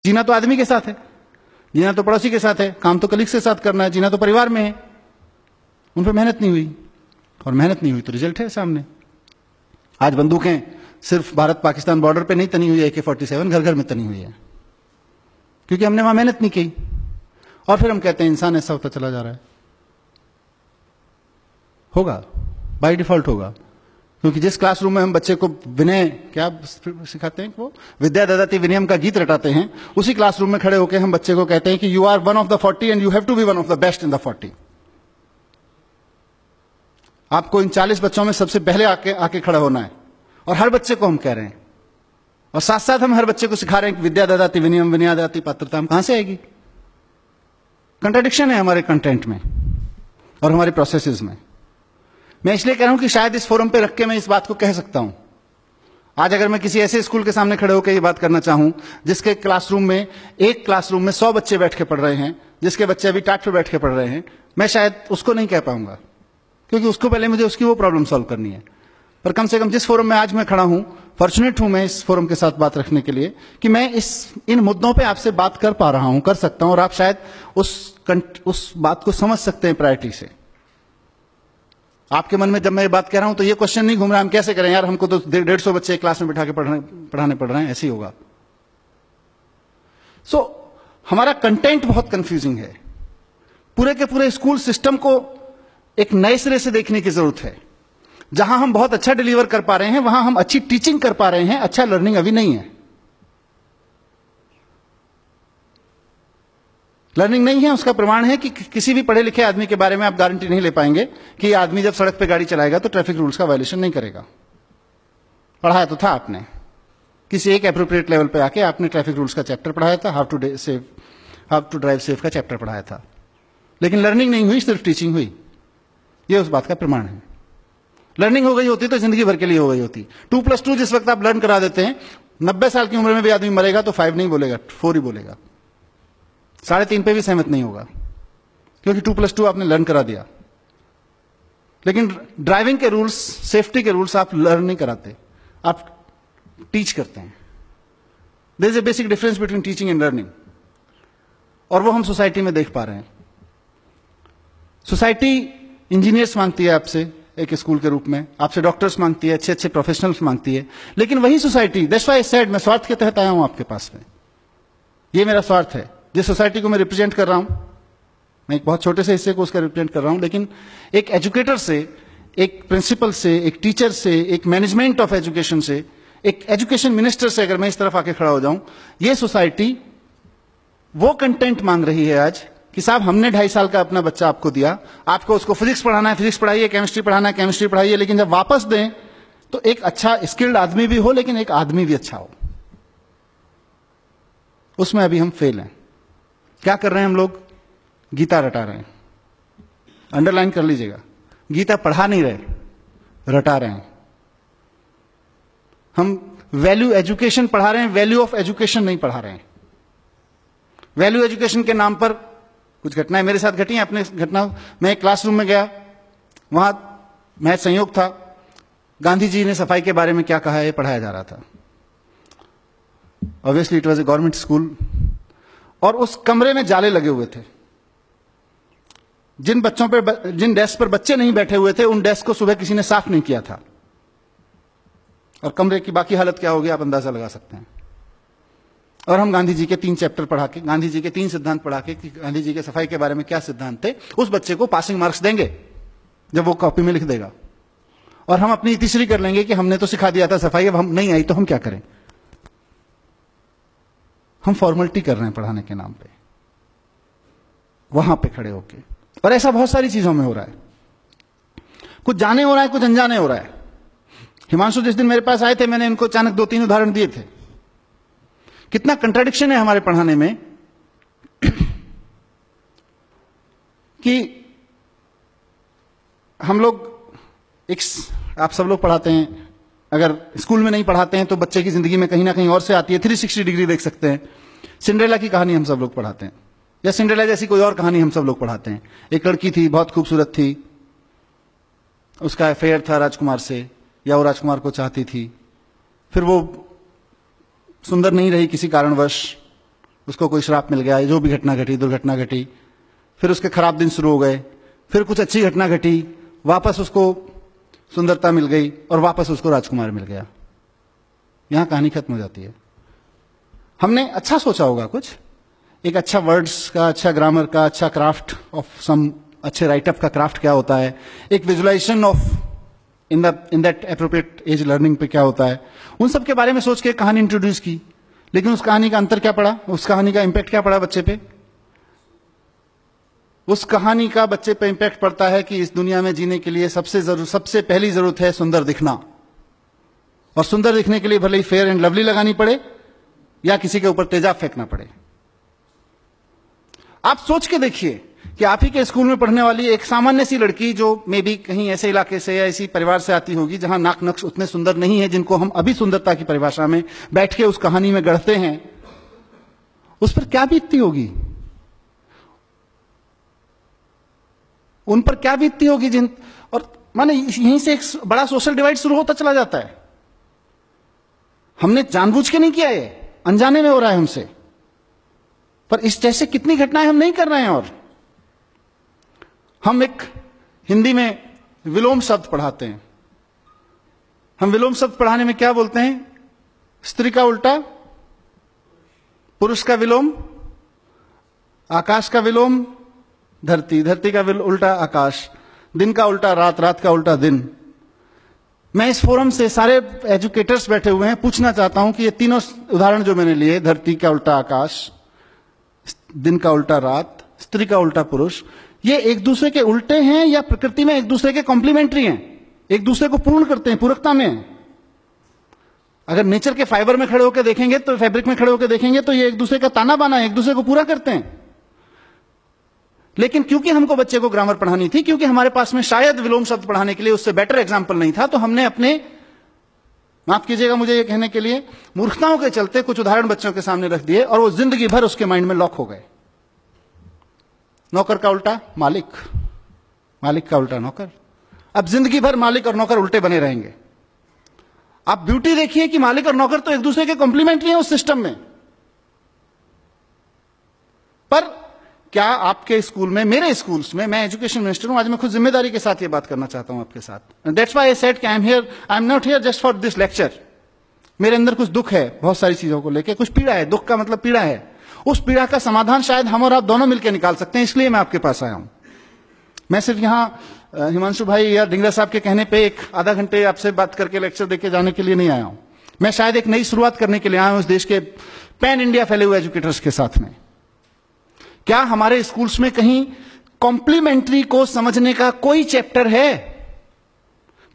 जीना तो आदमी के साथ है, जीना तो पड़ोसी के साथ है, काम तो कलीग के साथ करना है, जीना तो परिवार में है। उन पर मेहनत नहीं हुई, और मेहनत नहीं हुई तो रिजल्ट है सामने। आज बंदूकें सिर्फ भारत पाकिस्तान बॉर्डर पे नहीं तनी हुई है, AK-47 घर घर में तनी हुई है, क्योंकि हमने वहां मेहनत नहीं की। और फिर हम कहते हैं इंसान ऐसा होता चला जा रहा है। होगा, बाय डिफॉल्ट होगा, क्योंकि जिस क्लासरूम में हम बच्चे को विनय क्या सिखाते हैं, वो विद्या ददाति विनयम का गीत रटाते हैं, उसी क्लासरूम में खड़े होकर हम बच्चे को कहते हैं कि you are one of the 40 and you have to be one of the best in the 40। आपको इन 40 बच्चों में सबसे पहले आके खड़ा होना है, और हर बच्चे को हम कह रहे हैं, और साथ साथ हम हर बच्चे को सिखा रहे हैं कि विद्या ददाति विनयम विनयादति पात्रता कहां से आएगी। कंट्राडिक्शन है हमारे कंटेंट में और हमारे प्रोसेसेस में। मैं इसलिए कह रहा हूं कि शायद इस फोरम पे रख के मैं इस बात को कह सकता हूं। आज अगर मैं किसी ऐसे स्कूल के सामने खड़े होकर ये बात करना चाहूं जिसके क्लासरूम में, एक क्लासरूम में 100 बच्चे बैठ के पढ़ रहे हैं, जिसके बच्चे अभी टाट पे बैठ के पढ़ रहे हैं, मैं शायद उसको नहीं कह पाऊंगा, क्योंकि उसको पहले मुझे उसकी वो प्रॉब्लम सॉल्व करनी है। पर कम से कम जिस फोरम में आज मैं खड़ा हूं, फॉर्चुनेट हूं मैं इस फोरम के साथ बात रखने के लिए कि मैं इन मुद्दों पे आपसे बात कर पा रहा हूं, कर सकता हूं, और आप शायद उस बात को समझ सकते हैं प्रायोरिटी से। आपके मन में जब मैं ये बात कह रहा हूं तो ये क्वेश्चन नहीं घूम रहा हम कैसे करें यार, हमको तो 150 बच्चे क्लास में बिठा के पढ़ाने पड़ रहे हैं, ऐसे ही होगा। हमारा कंटेंट बहुत कंफ्यूजिंग है। पूरे के पूरे स्कूल सिस्टम को एक नए सिरे से देखने की जरूरत है। जहां हम बहुत अच्छा डिलीवर कर पा रहे हैं, वहां हम अच्छी टीचिंग कर पा रहे हैं, अच्छा लर्निंग अभी नहीं है। लर्निंग नहीं है, उसका प्रमाण है कि किसी भी पढ़े लिखे आदमी के बारे में आप गारंटी नहीं ले पाएंगे कि यह आदमी जब सड़क पे गाड़ी चलाएगा तो ट्रैफिक रूल्स का वायलेशन नहीं करेगा। पढ़ाया तो था आपने, किसी एक एप्रोप्रिएट लेवल पे आके आपने ट्रैफिक रूल्स का चैप्टर पढ़ाया था, हाउ टू ड्राइव सेफ का चैप्टर पढ़ाया था, लेकिन लर्निंग नहीं हुई, सिर्फ टीचिंग हुई। यह उस बात का प्रमाण है। लर्निंग हो गई होती तो जिंदगी भर के लिए हो गई होती। 2+2 जिस वक्त आप लर्न करा देते हैं, 90 साल की उम्र में भी आदमी मरेगा तो 5 नहीं बोलेगा, 4 ही बोलेगा, 3.5 पे भी सहमत नहीं होगा, क्योंकि 2+2 आपने लर्न करा दिया। लेकिन ड्राइविंग के रूल्स, सेफ्टी के रूल्स आप लर्न नहीं कराते, आप टीच करते हैं। There is a basic difference between teaching and learning, और वो हम सोसाइटी में देख पा रहे हैं। सोसाइटी इंजीनियर्स मांगती है आपसे एक स्कूल के रूप में, आपसे डॉक्टर्स मांगती है, अच्छे अच्छे प्रोफेशनल्स मांगती है, लेकिन वही society, that's why I said, मैं स्वार्थ के तहत आया हूं आपके पास में, ये मेरा स्वार्थ है। जिस सोसाइटी को मैं रिप्रेजेंट कर रहा हूं, मैं एक बहुत छोटे से हिस्से को उसका रिप्रेजेंट कर रहा हूं, लेकिन एक एजुकेटर से, एक प्रिंसिपल से, एक टीचर से, एक मैनेजमेंट ऑफ एजुकेशन से, एक एजुकेशन मिनिस्टर से अगर मैं इस तरफ आके खड़ा हो जाऊं, ये सोसाइटी वो कंटेंट मांग रही है आज कि साहब हमने 2.5 साल का अपना बच्चा आपको दिया, आपको उसको फिजिक्स पढ़ाना है, फिजिक्स पढ़ाइए, केमिस्ट्री पढ़ाना है, केमिस्ट्री पढ़ाइए, लेकिन जब वापस दें तो एक अच्छा स्किल्ड आदमी भी हो, लेकिन एक आदमी भी अच्छा हो। उसमें अभी हम फेल हैं। क्या कर रहे हैं हम लोग? गीता रटा रहे हैं। अंडरलाइन कर लीजिएगा, गीता पढ़ा नहीं रहे, रटा रहे हैं। हम वैल्यू एजुकेशन पढ़ा रहे हैं, वैल्यू ऑफ एजुकेशन नहीं पढ़ा रहे हैं। वैल्यू एजुकेशन के नाम पर कुछ घटनाएं मेरे साथ घटी हैं। अपने घटना, मैं एक क्लासरूम में गया, वहां मैथ संयोग था, गांधी जी ने सफाई के बारे में क्या कहा है पढ़ाया जा रहा था। Obviously it was a government school, और उस कमरे में जाले लगे हुए थे। जिन डेस्क पर बच्चे नहीं बैठे हुए थे, उन डेस्क को सुबह किसी ने साफ नहीं किया था, और कमरे की बाकी हालत क्या होगी आप अंदाजा लगा सकते हैं। और हम गांधी जी के 3 चैप्टर पढ़ा के, गांधी जी के 3 सिद्धांत पढ़ा के कि गांधी जी के सफाई के बारे में क्या सिद्धांत थे, उस बच्चे को पासिंग मार्क्स देंगे जब वो कॉपी में लिख देगा, और हम अपनी तीसरी कर लेंगे कि हमने तो सिखा दिया था सफाई, अब हम नहीं आई तो हम क्या करें। हम फॉर्मेलिटी कर रहे हैं पढ़ाने के नाम पे, वहां पे खड़े होके। और ऐसा बहुत सारी चीजों में हो रहा है, कुछ जाने हो रहा है, कुछ अनजाने हो रहा है। हिमांशु जिस दिन मेरे पास आए थे, मैंने इनको अचानक 2-3 उदाहरण दिए थे। कितना कंट्राडिक्शन है हमारे पढ़ाने में कि हम लोग आप सब लोग पढ़ाते हैं, अगर स्कूल में नहीं पढ़ाते हैं तो बच्चे की जिंदगी में कहीं ना कहीं और से आती है। 360 डिग्री देख सकते हैं। सिंड्रेला की कहानी हम सब लोग पढ़ाते हैं, या सिंड्रेला जैसी कोई और कहानी हम सब लोग पढ़ाते हैं। एक लड़की थी, बहुत खूबसूरत थी, उसका अफेयर था राजकुमार से, या वो राजकुमार को चाहती थी, फिर वो सुंदर नहीं रही किसी कारणवश, उसको कोई श्राप मिल गया, जो भी घटना घटी, दुर्घटना घटी, फिर उसके खराब दिन शुरू हो गए, फिर कुछ अच्छी घटना घटी, वापस उसको सुंदरता मिल गई और वापस उसको राजकुमार मिल गया। यहां कहानी खत्म हो जाती है। हमने अच्छा सोचा होगा कुछ, एक अच्छा वर्ड्स का, अच्छा ग्रामर का, अच्छा क्राफ्ट ऑफ सम, अच्छे राइटअप का क्राफ्ट क्या होता है, एक visualisation of in that appropriate age learning पे क्या होता है, उन सब के बारे में सोच के कहानी इंट्रोड्यूस की। लेकिन उस कहानी का अंतर क्या पड़ा, उस कहानी का इंपैक्ट क्या पड़ा बच्चे पे? उस कहानी का बच्चे पे इंपैक्ट पड़ता है कि इस दुनिया में जीने के लिए सबसे पहली जरूरत है सुंदर दिखना, और सुंदर दिखने के लिए भले ही फेयर एंड लवली लगानी पड़े या किसी के ऊपर तेजाब फेंकना पड़े। आप सोच के देखिए कि आप ही के स्कूल में पढ़ने वाली एक सामान्य सी लड़की, जो मे बी कहीं ऐसे इलाके से या ऐसी परिवार से आती होगी जहां नाक नक्श उतने सुंदर नहीं है जिनको हम अभी सुंदरता की परिभाषा में बैठ के उस कहानी में गढ़ते हैं, उस पर क्या बीतती होगी, उन पर क्या बीतती होगी और माने यहीं से एक बड़ा सोशल डिवाइड शुरू होता चला जाता है। हमने जानबूझ के नहीं किया, ये अनजाने में हो रहा है हमसे, पर इस जैसे कितनी घटनाएं हम नहीं कर रहे हैं। और हम एक हिंदी में विलोम शब्द पढ़ाते हैं। हम विलोम शब्द पढ़ाने में क्या बोलते हैं? स्त्री का उल्टा पुरुष का विलोम, आकाश का विलोम धरती, धरती का उल्टा आकाश, दिन का उल्टा रात, रात का उल्टा दिन। मैं इस फोरम से सारे एजुकेटर्स बैठे हुए हैं, पूछना चाहता हूं कि ये तीनों उदाहरण जो मैंने लिए, धरती का उल्टा आकाश, दिन का उल्टा रात, स्त्री का उल्टा पुरुष, ये एक दूसरे के उल्टे हैं या प्रकृति में एक दूसरे के कॉम्प्लीमेंट्री हैं, एक दूसरे को पूर्ण करते हैं, पूरकता में हैं? अगर नेचर के फाइबर में खड़े होकर देखेंगे, तो फैब्रिक में खड़े होकर देखेंगे, तो ये एक दूसरे का ताना बाना है, एक दूसरे को पूरा करते हैं। लेकिन क्योंकि हमको बच्चे को ग्रामर पढ़ानी थी, क्योंकि हमारे पास में शायद विलोम शब्द पढ़ाने के लिए उससे बेटर एग्जाम्पल नहीं था, तो हमने अपने, माफ कीजिएगा मुझे ये कहने के लिए, मूर्खताओं के चलते कुछ उदाहरण बच्चों के सामने रख दिए और वो जिंदगी भर उसके माइंड में लॉक हो गए। नौकर का उल्टा मालिक, मालिक का उल्टा नौकर। अब जिंदगी भर मालिक और नौकर उल्टे बने रहेंगे। आप ब्यूटी देखिए कि मालिक और नौकर तो एक दूसरे के कॉम्प्लीमेंट्री हैं उस सिस्टम में, पर क्या आपके स्कूल में, मेरे स्कूल्स में, मैं एजुकेशन मिनिस्टर हूं, आज मैं खुद जिम्मेदारी के साथ ये बात करना चाहता हूं आपके साथ। दैट्स व्हाई आई सेड कि I am not here just for this lecture. मेरे अंदर कुछ दुख है बहुत सारी चीजों को लेकर, कुछ पीड़ा है, दुख का मतलब पीड़ा है। उस पीड़ा का समाधान शायद हम और आप दोनों मिलकर निकाल सकते हैं, इसलिए मैं आपके पास आया हूं। मैं सिर्फ यहां हिमांशु भाई या डिंगरा साहब के कहने पे एक आधा घंटे आपसे बात करके लेक्चर देके जाने के लिए नहीं आया हूं। मैं शायद एक नई शुरुआत करने के लिए आया हूं इस देश के पैन इंडिया फैले हुए एजुकेटर्स के साथ में। क्या हमारे स्कूल्स में कहीं कॉम्प्लीमेंट्री को समझने का कोई चैप्टर है,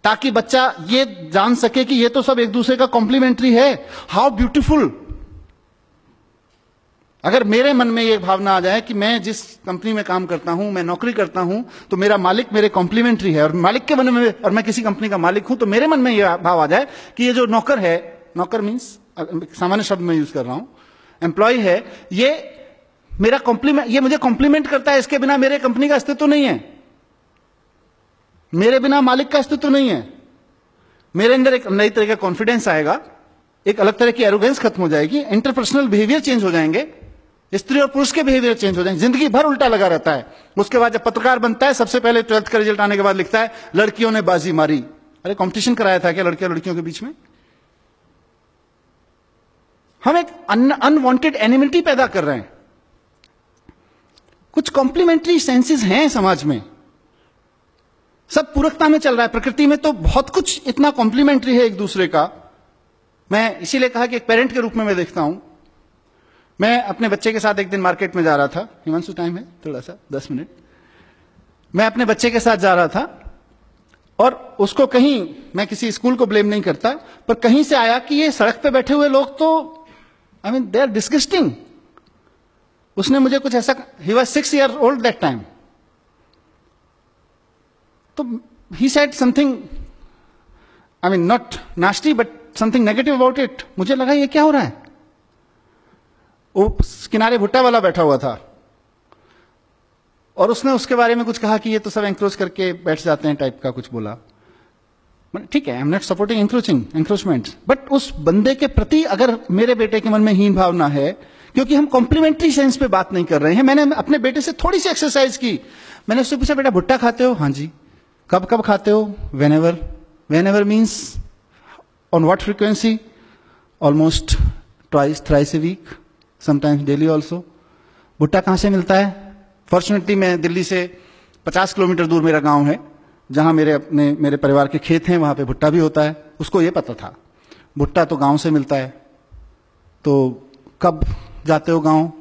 ताकि बच्चा ये जान सके कि ये तो सब एक दूसरे का कॉम्प्लीमेंट्री है? How beautiful. अगर मेरे मन में ये भावना आ जाए कि मैं जिस कंपनी में काम करता हूं, मैं नौकरी करता हूं, तो मेरा मालिक मेरे कॉम्प्लीमेंट्री है, और मालिक के मन में, और मैं किसी कंपनी का मालिक हूं, तो मेरे मन में यह भाव आ जाए कि ये जो नौकर है, नौकर मीन्स सामान्य शब्द में यूज कर रहा हूं, एम्प्लॉय है, ये मेरा कॉम्प्लीमेंट, ये मुझे कॉम्प्लीमेंट करता है, इसके बिना मेरे कंपनी का अस्तित्व नहीं है, मेरे बिना मालिक का अस्तित्व नहीं है। मेरे अंदर एक नई तरह का कॉन्फिडेंस आएगा, एक अलग तरह की एरोगेंस खत्म हो जाएगी, इंटरपर्सनल बिहेवियर चेंज हो जाएंगे, स्त्री और पुरुष के बिहेवियर चेंज हो जाएंगे। जिंदगी भर उल्टा लगा रहता है। उसके बाद जब पत्रकार बनता है, सबसे पहले 12th का रिजल्ट आने के बाद लिखता है लड़कियों ने बाजी मारी। अरे कंपटीशन कराया था क्या लड़के और लड़कियों के बीच में? हम एक अनवांटेड एनिमिटी पैदा कर रहे हैं। कुछ कॉम्प्लीमेंट्री सेंसेस हैं समाज में, सब पूरकता में चल रहा है। प्रकृति में तो बहुत कुछ इतना कॉम्प्लीमेंट्री है एक दूसरे का। मैं इसीलिए कहा कि एक पेरेंट के रूप में मैं देखता हूं। मैं अपने बच्चे के साथ एक दिन मार्केट में जा रहा था। हिमांशु टाइम है थोड़ा सा 10 मिनट। मैं अपने बच्चे के साथ जा रहा था और उसको कहीं, मैं किसी स्कूल को ब्लेम नहीं करता, पर कहीं से आया कि ये सड़क पे बैठे हुए लोग तो I mean they are disgusting. उसने मुझे कुछ ऐसा, he was 6 years old that time, तो he said something, I mean not nasty but something negative about it. मुझे लगा ये क्या हो रहा है। वो किनारे भुट्टा वाला बैठा हुआ था और उसने उसके बारे में कुछ कहा कि ये तो सब एंक्रोच करके बैठ जाते हैं टाइप का कुछ बोला। ठीक है, I am not supporting encroachment, but उस बंदे के प्रति अगर मेरे बेटे के मन में हीन भावना है क्योंकि हम कॉम्प्लीमेंट्री सेंस पे बात नहीं कर रहे हैं। मैंने अपने बेटे से थोड़ी सी एक्सरसाइज की, मैंने उससे पूछा बेटा भुट्टा खाते हो? हाँ जी। कब कब खाते हो? Whenever. Whenever means on what frequency? Almost twice thrice a week, sometimes daily also. भुट्टा कहाँ से मिलता है? फॉर्चुनेटली मैं दिल्ली से 50 किलोमीटर दूर मेरा गांव है, जहां मेरे परिवार के खेत हैं, वहां पे भुट्टा भी होता है। उसको ये पता था भुट्टा तो गांव से मिलता है। तो कब जाते हो गांव?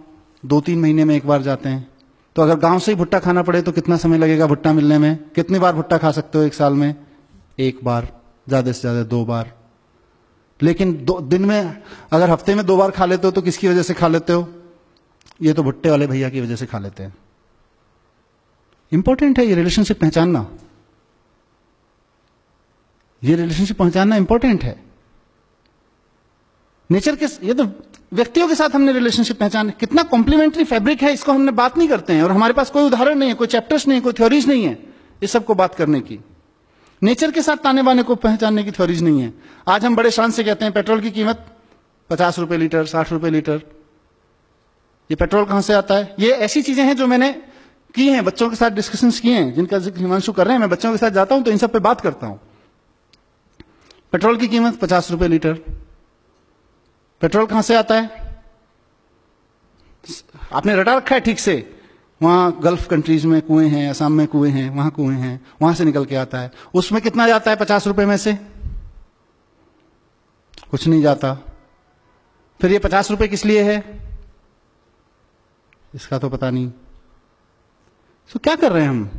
2-3 महीने में एक बार जाते हैं। तो अगर गांव से ही भुट्टा खाना पड़े तो कितना समय लगेगा भुट्टा मिलने में? कितनी बार भुट्टा खा सकते हो एक साल में? 1 बार, ज्यादा से ज्यादा 2 बार। लेकिन दिन में अगर हफ्ते में 2 बार खा लेते हो तो किसकी वजह से खा लेते हो? ये तो भुट्टे वाले भैया की वजह से खा लेते हैं। इंपॉर्टेंट है ये रिलेशनशिप पहचानना, ये रिलेशनशिप पहचानना इंपॉर्टेंट है। नेचर के, ये तो व्यक्तियों के साथ हमने रिलेशनशिप पहचान, कितना कॉम्प्लीमेंट्री फैब्रिक है, इसको हमने बात नहीं करते हैं। और हमारे पास कोई उदाहरण नहीं है, कोई चैप्टर्स नहीं है, कोई थ्योरीज नहीं है इस सबको बात करने की। नेचर के साथ ताने बाने को पहचानने की थ्योरीज नहीं है। आज हम बड़े शान से कहते हैं पेट्रोल की कीमत 50 रुपए लीटर, 60 रुपए लीटर। ये पेट्रोल कहां से आता है? ये ऐसी चीजें हैं जो मैंने की हैं, बच्चों के साथ डिस्कशंस किए हैं, जिनका जिक्र हिमांशु कर रहे हैं। मैं बच्चों के साथ जाता हूं तो इन सब पे बात करता हूं। पेट्रोल की कीमत 50 रुपए लीटर। पेट्रोल कहां से आता है? आपने रटा रखा है ठीक से, वहां गल्फ कंट्रीज में कुएं हैं, असम में कुएं हैं, वहां कुएं हैं, वहां से निकल के आता है। उसमें कितना जाता है 50 रुपए में से? कुछ नहीं जाता। फिर ये 50 रुपए किस लिए है? इसका तो पता नहीं। तो क्या कर रहे हैं हम?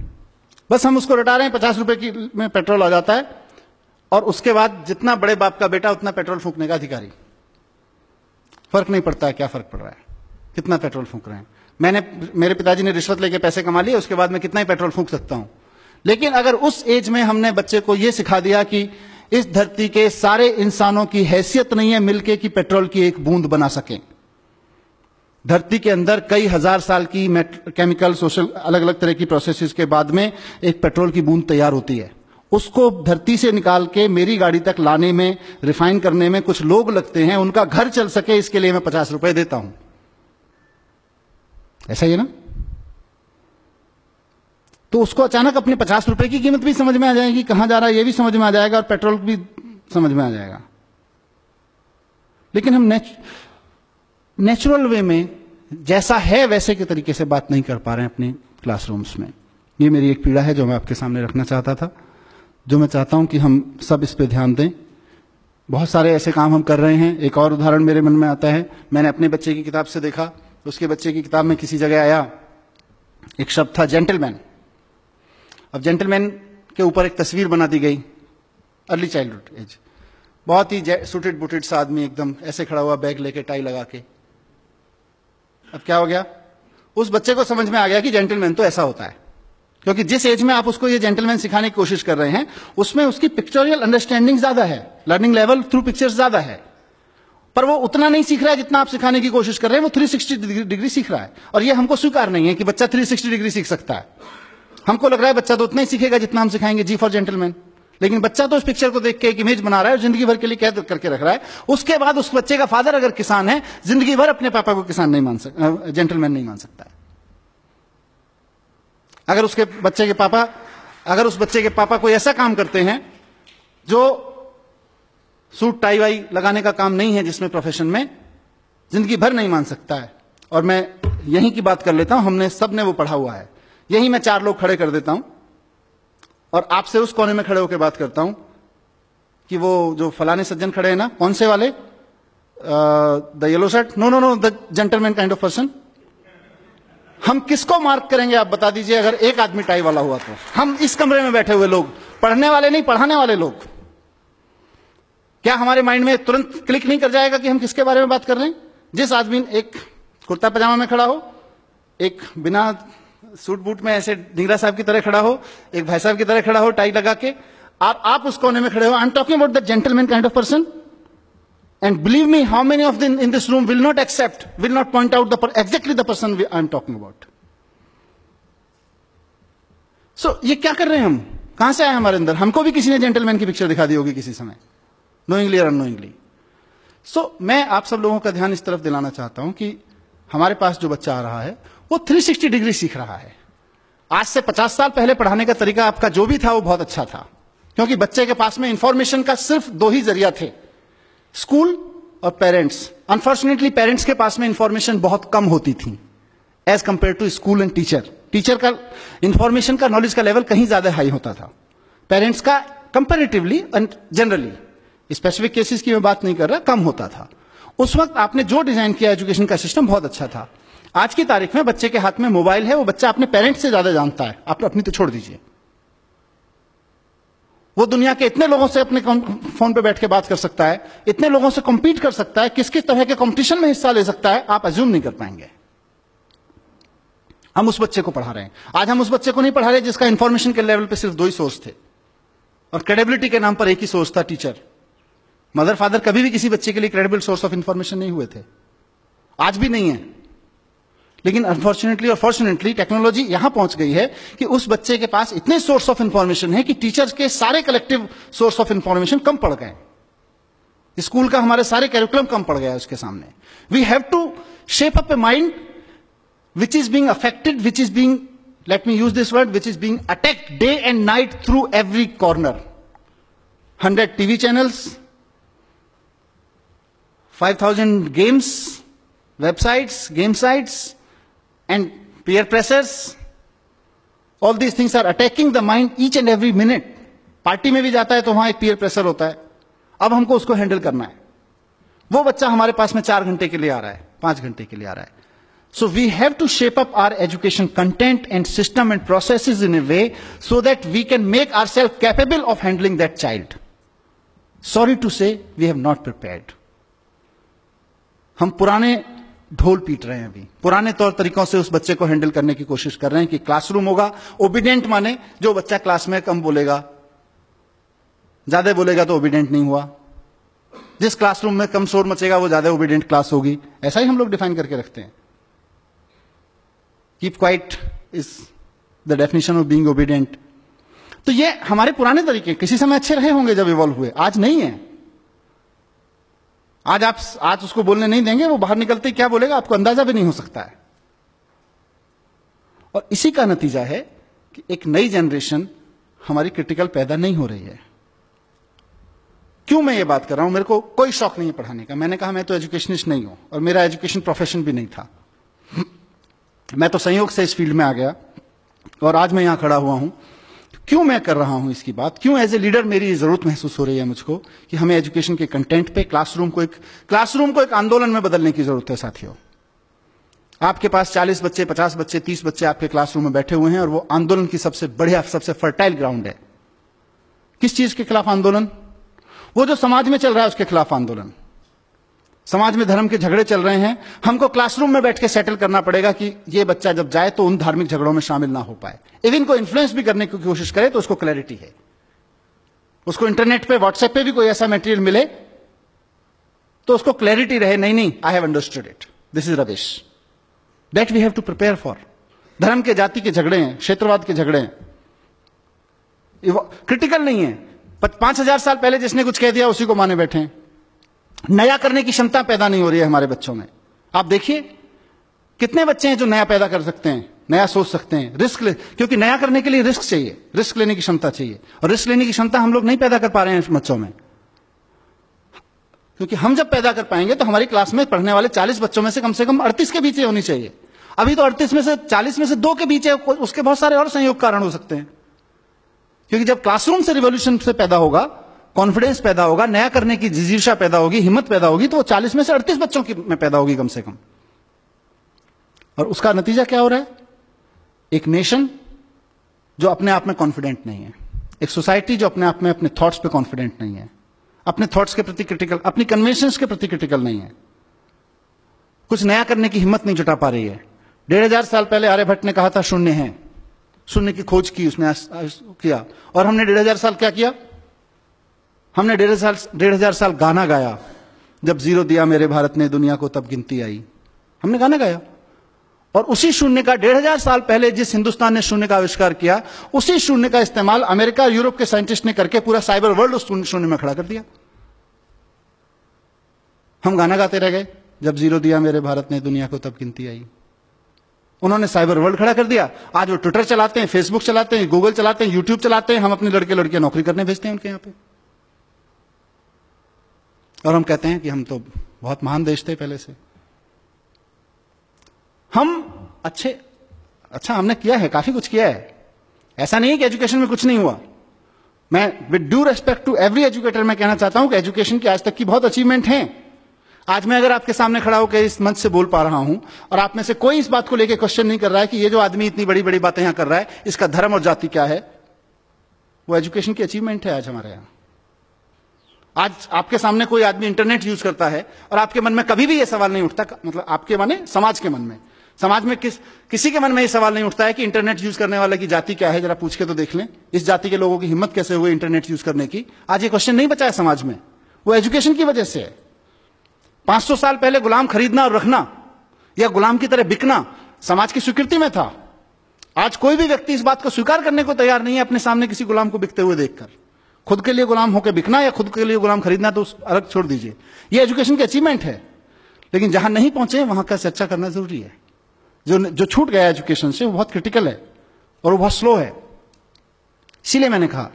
बस हम उसको रटा रहे हैं, 50 रुपए की में पेट्रोल आ जाता है, और उसके बाद जितना बड़े बाप का बेटा उतना पेट्रोल फूंकने का अधिकारी। फर्क नहीं पड़ता है क्या फर्क पड़ रहा है, कितना पेट्रोल फूंक रहे हैं। मेरे पिताजी ने रिश्वत लेके पैसे कमा लिए, उसके बाद मैं कितना ही पेट्रोल फूंक सकता हूं। लेकिन अगर उस एज में हमने बच्चे को यह सिखा दिया कि इस धरती के सारे इंसानों की हैसियत नहीं है मिलके कि पेट्रोल की एक बूंद बना सकें। धरती के अंदर कई हजार साल की केमिकल, सोशल, अलग अलग तरह की प्रोसेसेस के बाद में एक पेट्रोल की बूंद तैयार होती है। उसको धरती से निकाल के मेरी गाड़ी तक लाने में, रिफाइन करने में कुछ लोग लगते हैं, उनका घर चल सके इसके लिए मैं 50 रुपए देता हूं। ऐसा ही है ना? तो उसको अचानक अपने 50 रुपए की कीमत भी समझ में आ जाएगी, कहां जा रहा है ये भी समझ में आ जाएगा, और पेट्रोल भी समझ में आ जाएगा। लेकिन हम नेचुरल वे में जैसा है वैसे के तरीके से बात नहीं कर पा रहे हैं अपने क्लासरूम्स में। ये मेरी एक पीड़ा है जो मैं आपके सामने रखना चाहता था, जो मैं चाहता हूं कि हम सब इस पे ध्यान दें। बहुत सारे ऐसे काम हम कर रहे हैं। एक और उदाहरण मेरे मन में आता है, मैंने अपने बच्चे की किताब से देखा। उसके बच्चे की किताब में किसी जगह आया, एक शब्द था जेंटलमैन। अब जेंटलमैन के ऊपर एक तस्वीर बना दी गई, अर्ली चाइल्डहुड एज, बहुत ही सूटेड बुटेड सा आदमी, एकदम ऐसे खड़ा हुआ, बैग लेके, टाई लगा के। अब क्या हो गया? उस बच्चे को समझ में आ गया कि जेंटलमैन तो ऐसा होता है, क्योंकि जिस एज में आप उसको ये जेंटलमैन सिखाने की कोशिश कर रहे हैं उसमें उसकी पिक्चोरियल अंडरस्टैंडिंग ज्यादा है, लर्निंग लेवल थ्रू पिक्चर्स ज्यादा है, पर वो उतना नहीं सीख रहा है जितना आप सिखाने की कोशिश कर रहे हैं। वो 360 डिग्री सीख रहा है, और ये हमको स्वीकार नहीं है कि बच्चा 360 डिग्री सीख सकता है। हमको लग रहा है बच्चा तो उतना ही सीखेगा जितना हम सिखाएंगे जी फॉर जेंटलमैन। लेकिन बच्चा तो उस पिक्चर को देख के एक इमेज बना रहा है और जिंदगी भर के लिए कैद करके रख रहा है। उसके बाद उस बच्चे का फादर अगर किसान है, जिंदगी भर अपने पापा को किसान नहीं मान सकता, जेंटलमैन नहीं मान सकता है। अगर उस बच्चे के पापा कोई ऐसा काम करते हैं जो सूट टाई वाई लगाने का काम नहीं है, जिसमें प्रोफेशन में, जिंदगी भर नहीं मान सकता है। और मैं यहीं की बात कर लेता हूं, हमने सबने वो पढ़ा हुआ है। यहीं मैं 4 लोग खड़े कर देता हूं और आपसे उस कोने में खड़े होकर बात करता हूं कि वो जो फलाने सज्जन खड़े हैं ना, कौन से वाले, the yellow shirt, no, the gentleman kind of person. हम किसको मार्क करेंगे आप बता दीजिए अगर एक आदमी टाई वाला हुआ तो? हम इस कमरे में बैठे हुए लोग, पढ़ने वाले नहीं, पढ़ाने वाले लोग, क्या हमारे माइंड में तुरंत क्लिक नहीं कर जाएगा कि हम किसके बारे में बात कर रहे हैं? जिस आदमी एक कुर्ता पजामा में खड़ा हो, एक बिना सूट बूट में ऐसे ढींगरा साहब की तरह खड़ा हो, एक भाई साहब की तरह खड़ा हो टाई लगा के, आप उस कोने में खड़े हो। I am talking about the gentleman kind of person. And believe me, how many of them in this room will not accept, will not point out exactly the person I am talking about. So, ये क्या कर रहे हैं हम? कहां से आए हमारे अंदर? हमको भी किसी ने जेंटलमैन की पिक्चर दिखा दी होगी किसी समय, नोइंगली और अननोइंगली। सो मैं आप सब लोगों का ध्यान इस तरफ दिलाना चाहता हूं कि हमारे पास जो बच्चा आ रहा है वो 360 डिग्री सीख रहा है। आज से 50 साल पहले पढ़ाने का तरीका आपका जो भी था वो बहुत अच्छा था, क्योंकि बच्चे के पास में इंफॉर्मेशन का सिर्फ दो ही जरिया थे, स्कूल और पेरेंट्स। अनफॉर्चुनेटली पेरेंट्स के पास में इंफॉर्मेशन बहुत कम होती थी as compare to school and teacher. Teacher का इंफॉर्मेशन का, नॉलेज का लेवल कहीं ज्यादा हाई होता था, पेरेंट्स का comparatively and generally, specific cases की मैं बात नहीं कर रहा, कम होता था। उस वक्त आपने जो डिजाइन किया एजुकेशन का सिस्टम बहुत अच्छा था। आज की तारीख में बच्चे के हाथ में मोबाइल है, वो बच्चा अपने पेरेंट्स से ज्यादा जानता है, आप अपनी तो छोड़ दीजिए। वो दुनिया के इतने लोगों से अपने फोन पे बैठ के बात कर सकता है, इतने लोगों से कॉम्पीट कर सकता है, किस किस तरह के कंपटीशन में हिस्सा ले सकता है, आप अज्यूम नहीं कर पाएंगे। हम उस बच्चे को पढ़ा रहे हैं। आज हम उस बच्चे को नहीं पढ़ा रहे जिसका इंफॉर्मेशन के लेवल पे सिर्फ दो ही सोर्स थे और क्रेडिबिलिटी के नाम पर एक ही सोर्स था, टीचर। मदर फादर कभी भी किसी बच्चे के लिए क्रेडिबल सोर्स ऑफ इंफॉर्मेशन नहीं हुए थे, आज भी नहीं है। लेकिन अनफॉर्चुनेटली और फॉर्चुनेटली टेक्नोलॉजी यहां पहुंच गई है कि उस बच्चे के पास इतने सोर्स ऑफ इंफॉर्मेशन है कि टीचर्स के सारे कलेक्टिव सोर्स ऑफ इंफॉर्मेशन कम पड़ गए। स्कूल का हमारे सारे कैरिकुलम कम पड़ गया है उसके सामने। We have to shape up a mind which is being affected, which is being, let me use this word, which is being attacked day and night through every corner. 100 TV channels, 5,000 games, websites, game sites, and peer pressures. All these things are attacking the mind each and every minute. Party में भी जाता है तो वहां एक peer pressure होता है, अब हमको उसको हैंडल करना है। वो बच्चा हमारे पास में 4 घंटे के लिए आ रहा है, 5 घंटे के लिए आ रहा है। So we have to shape up our education content and system and processes in a way so that we can make ourselves capable of handling that child. Sorry to say, we have not prepared. हम पुराने ढोल पीट रहे हैं अभी, पुराने तौर तरीकों से उस बच्चे को हैंडल करने की कोशिश कर रहे हैं कि क्लासरूम होगा, ओबीडियंट माने जो बच्चा क्लास में कम बोलेगा, ज्यादा बोलेगा तो ओबीडियंट नहीं हुआ, जिस क्लासरूम में कम शोर मचेगा वो ज्यादा ओबीडियंट क्लास होगी। ऐसा ही हम लोग डिफाइन करके रखते हैं। Keep quiet is the definition of being obedient. तो ये हमारे पुराने तरीके किसी समय अच्छे रहे होंगे जब इवॉल्व हुए, आज नहीं है। आज उसको बोलने नहीं देंगे, वो बाहर निकलते ही क्या बोलेगा आपको अंदाजा भी नहीं हो सकता है। और इसी का नतीजा है कि एक नई जनरेशन हमारी क्रिटिकल पैदा नहीं हो रही है। क्यों मैं ये बात कर रहा हूं? मेरे को कोई शौक नहीं है पढ़ाने का। मैंने कहा मैं तो एजुकेशनिस्ट नहीं हूं और मेरा एजुकेशन प्रोफेशन भी नहीं था। मैं तो संयोग से इस फील्ड में आ गया और आज मैं यहां खड़ा हुआ हूं। क्यों मैं कर रहा हूं इसकी बात? क्यों एज ए लीडर मेरी जरूरत महसूस हो रही है मुझको कि हमें एजुकेशन के कंटेंट पे क्लासरूम को एक आंदोलन में बदलने की जरूरत है। साथियों, आपके पास 40 बच्चे, 50 बच्चे, 30 बच्चे आपके क्लासरूम में बैठे हुए हैं और वो आंदोलन की सबसे बढ़िया, सबसे फर्टाइल ग्राउंड है। किस चीज के खिलाफ आंदोलन? वो जो समाज में चल रहा है उसके खिलाफ आंदोलन। समाज में धर्म के झगड़े चल रहे हैं, हमको क्लासरूम में बैठ के सेटल करना पड़ेगा कि ये बच्चा जब जाए तो उन धार्मिक झगड़ों में शामिल ना हो पाए। इवन को इन्फ्लुएंस भी करने की कोशिश करे तो उसको क्लैरिटी है, उसको इंटरनेट पे, व्हाट्सएप पे भी कोई ऐसा मटेरियल मिले तो उसको क्लैरिटी रहे, नहीं, I have understood it, this is rubbish, that we have to prepare for. धर्म के, जाति के झगड़े हैं, क्षेत्रवाद के झगड़े हैं, क्रिटिकल नहीं है। 5000 साल पहले जिसने कुछ कह दिया उसी को माने बैठे हैं। नया करने की क्षमता पैदा नहीं हो रही है हमारे बच्चों में। आप देखिए कितने बच्चे हैं जो नया पैदा कर सकते हैं, नया सोच सकते हैं, क्योंकि नया करने के लिए रिस्क चाहिए, रिस्क लेने की क्षमता चाहिए, और रिस्क लेने की क्षमता हम लोग नहीं पैदा कर पा रहे हैं बच्चों में। क्योंकि हम जब पैदा कर पाएंगे तो हमारी क्लास में पढ़ने वाले 40 बच्चों में से कम 38 के बीच होनी चाहिए। अभी तो 38 में से 40 में से 2 के बीच है, उसके बहुत सारे और संयोग कारण हो सकते हैं। क्योंकि जब क्लासरूम से रिवॉल्यूशन से पैदा होगा, कॉन्फिडेंस पैदा होगा, नया करने की जिजीशा पैदा होगी, हिम्मत पैदा होगी, तो वो 40 में से 38 बच्चों की में पैदा होगी कम से कम। और उसका नतीजा क्या हो रहा है? एक नेशन जो अपने आप में कॉन्फिडेंट नहीं है, एक सोसाइटी जो अपने आप में अपने थॉट्स पे कॉन्फिडेंट नहीं है, अपने थॉट्स के प्रति क्रिटिकल, अपनी कन्वेंशंस के प्रति क्रिटिकल नहीं है, कुछ नया करने की हिम्मत नहीं जुटा पा रही है। 1500 साल पहले आर्यभट्ट ने कहा था शून्य है, शून्य की खोज की उसने किया, और हमने 1500 साल क्या किया? हमने 1500 साल गाना गाया, जब जीरो दिया मेरे भारत ने दुनिया को तब गिनती आई। हमने गाना गाया, और उसी शून्य का 1500 साल पहले जिस हिंदुस्तान ने शून्य का आविष्कार किया, उसी शून्य का इस्तेमाल अमेरिका और यूरोप के साइंटिस्ट ने करके पूरा साइबर वर्ल्ड उस शून्य में खड़ा कर दिया। हम गाना गाते रह गए, जब जीरो दिया मेरे भारत ने दुनिया को तब गिनती आई। उन्होंने साइबर वर्ल्ड खड़ा कर दिया। आज वो ट्विटर चलाते हैं, फेसबुक चलाते हैं, गूगल चलाते हैं, यूट्यूब चलाते हैं। हम अपने लड़के लड़कियां नौकरी करने भेजते हैं उनके यहां पे, और हम कहते हैं कि हम तो बहुत महान देश थे पहले से। हम अच्छा हमने किया है, काफी कुछ किया है। ऐसा नहीं है कि एजुकेशन में कुछ नहीं हुआ। मैं with due respect to every educator मैं कहना चाहता हूं कि एजुकेशन की आज तक की बहुत अचीवमेंट हैं। आज मैं अगर आपके सामने खड़ा होकर इस मंच से बोल पा रहा हूं और आप में से कोई इस बात को लेकर क्वेश्चन नहीं कर रहा है कि ये जो आदमी इतनी बड़ी बड़ी बातें यहां कर रहा है इसका धर्म और जाति क्या है, वो एजुकेशन की अचीवमेंट है आज हमारे यहां। आज आपके सामने कोई आदमी इंटरनेट यूज करता है और आपके मन में कभी भी यह सवाल नहीं उठता, मतलब आपके माने समाज के मन में, समाज में किसी के मन में यह सवाल नहीं उठता है कि इंटरनेट यूज करने वाले की जाति क्या है, जरा पूछ के तो देख लें। इस जाति के लोगों की हिम्मत कैसे हुई इंटरनेट यूज करने की? आज ये क्वेश्चन नहीं बचा है समाज में, वो एजुकेशन की वजह से है। 500 साल पहले गुलाम खरीदना और रखना या गुलाम की तरह बिकना समाज की स्वीकृति में था। आज कोई भी व्यक्ति इस बात को स्वीकार करने को तैयार नहीं है अपने सामने किसी गुलाम को बिकते हुए देखकर। खुद के लिए गुलाम होकर बिकना या खुद के लिए गुलाम खरीदना तो अलग छोड़ दीजिए, ये एजुकेशन की अचीवमेंट है। लेकिन जहां नहीं पहुंचे वहां का चर्चा करना जरूरी है। जो छूट गया एजुकेशन से वो बहुत क्रिटिकल है और वो बहुत स्लो है। इसीलिए मैंने कहा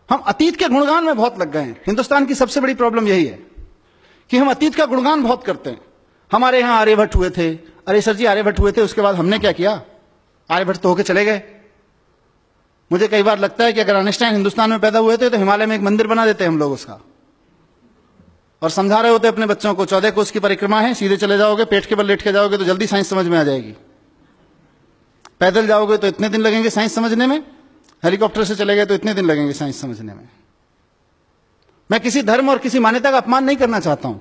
हम अतीत के गुणगान में बहुत लग गए हैं। हिंदुस्तान की सबसे बड़ी प्रॉब्लम यही है कि हम अतीत का गुणगान बहुत करते हैं। हमारे यहां आर्यभट्ट हुए थे, अरे सर जी आर्यभट्ट हुए थे, उसके बाद हमने क्या किया? आर्यभट्ट तो होके चले गए। मुझे कई बार लगता है कि अगर आइंस्टाइन हिंदुस्तान में पैदा हुए थे तो हिमालय में एक मंदिर बना देते हम लोग उसका, और समझा रहे होते अपने बच्चों को 14 कोस की परिक्रमा है, सीधे चले जाओगे, पेट के बल लेट के जाओगे तो जल्दी साइंस समझ में आ जाएगी। पैदल जाओगे तो इतने दिन लगेंगे साइंस समझने में, हेलीकॉप्टर से चले गए तो इतने दिन लगेंगे साइंस समझने में। मैं किसी धर्म और किसी मान्यता का अपमान नहीं करना चाहता हूं,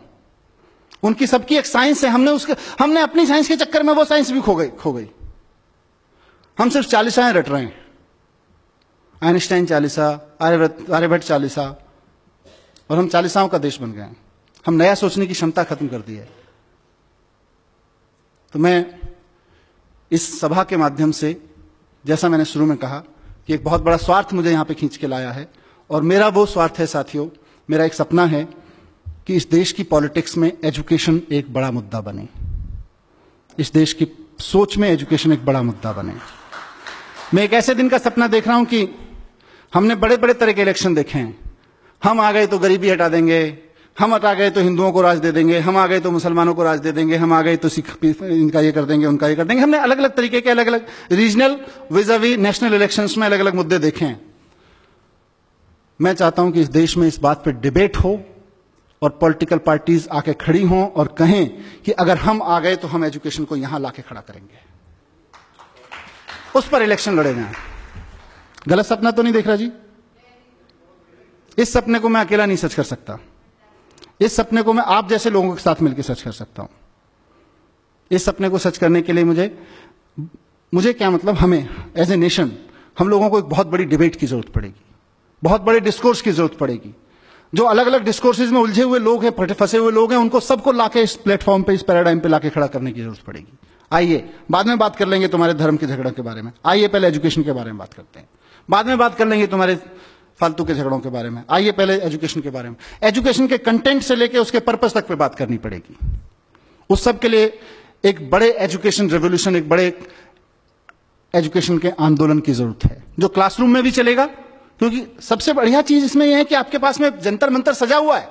उनकी सबकी एक साइंस है। हमने अपनी साइंस के चक्कर में वो साइंस भी खो गई। हम सिर्फ 40 रट रहे हैं, आइंस्टाइन 40, आर्यभट्ट 40, और हम 40 का देश बन गए हैं। हम नया सोचने की क्षमता खत्म कर दी है। तो मैं इस सभा के माध्यम से, जैसा मैंने शुरू में कहा कि एक बहुत बड़ा स्वार्थ मुझे यहां पे खींच के लाया है, और मेरा वो स्वार्थ है साथियों, मेरा एक सपना है कि इस देश की पॉलिटिक्स में एजुकेशन एक बड़ा मुद्दा बने, इस देश की सोच में एजुकेशन एक बड़ा मुद्दा बने। मैं एक ऐसे दिन का सपना देख रहा हूं कि हमने बड़े बड़े तरह के इलेक्शन देखे हैं। हम आ गए तो गरीबी हटा देंगे, हम हटा गए तो हिंदुओं को राज दे देंगे, हम आ गए तो मुसलमानों को राज दे देंगे, हम आ गए तो सिख इनका ये कर देंगे, उनका ये कर देंगे। हमने अलग अलग तरीके के अलग अलग रीजनल विज़ावी नेशनल इलेक्शंस में अलग अलग मुद्दे देखे हैं। मैं चाहता हूं कि इस देश में इस बात पर डिबेट हो और पॉलिटिकल पार्टीज आके खड़ी हों और कहें कि अगर हम आ गए तो हम एजुकेशन को यहां लाके खड़ा करेंगे, उस पर इलेक्शन लड़े जाएं। गलत सपना तो नहीं देख रहा जी? इस सपने को मैं अकेला नहीं सच कर सकता, इस सपने को मैं आप जैसे लोगों के साथ मिलकर सच कर सकता हूं। इस सपने को सच करने के लिए मुझे क्या मतलब, हमें एज ए नेशन हम लोगों को एक बहुत बड़ी डिबेट की जरूरत पड़ेगी, बहुत बड़े डिस्कोर्स की जरूरत पड़ेगी। जो अलग अलग डिस्कोर्सेज में उलझे हुए लोग हैं, फंसे हुए लोग हैं, उनको सबको लाके इस प्लेटफॉर्म पे, इस पैराडाइम पे लाके खड़ा करने की जरूरत पड़ेगी। आइए बाद में बात कर लेंगे तुम्हारे धर्म के झगड़ों के बारे में, आइए पहले एजुकेशन के बारे में बात करते हैं, बाद में बात कर लेंगे तुम्हारे फालतू के झगड़ों के बारे में, आइए पहले एजुकेशन के बारे में। एजुकेशन के कंटेंट से लेके उसके पर्पस तक पे बात करनी पड़ेगी। उस सब के लिए एक बड़े एजुकेशन रेवोल्यूशन, एक बड़े एजुकेशन के आंदोलन की जरूरत है, जो क्लासरूम में भी चलेगा। क्योंकि सबसे बढ़िया चीज इसमें यह है कि आपके पास में जंतर मंतर सजा हुआ है,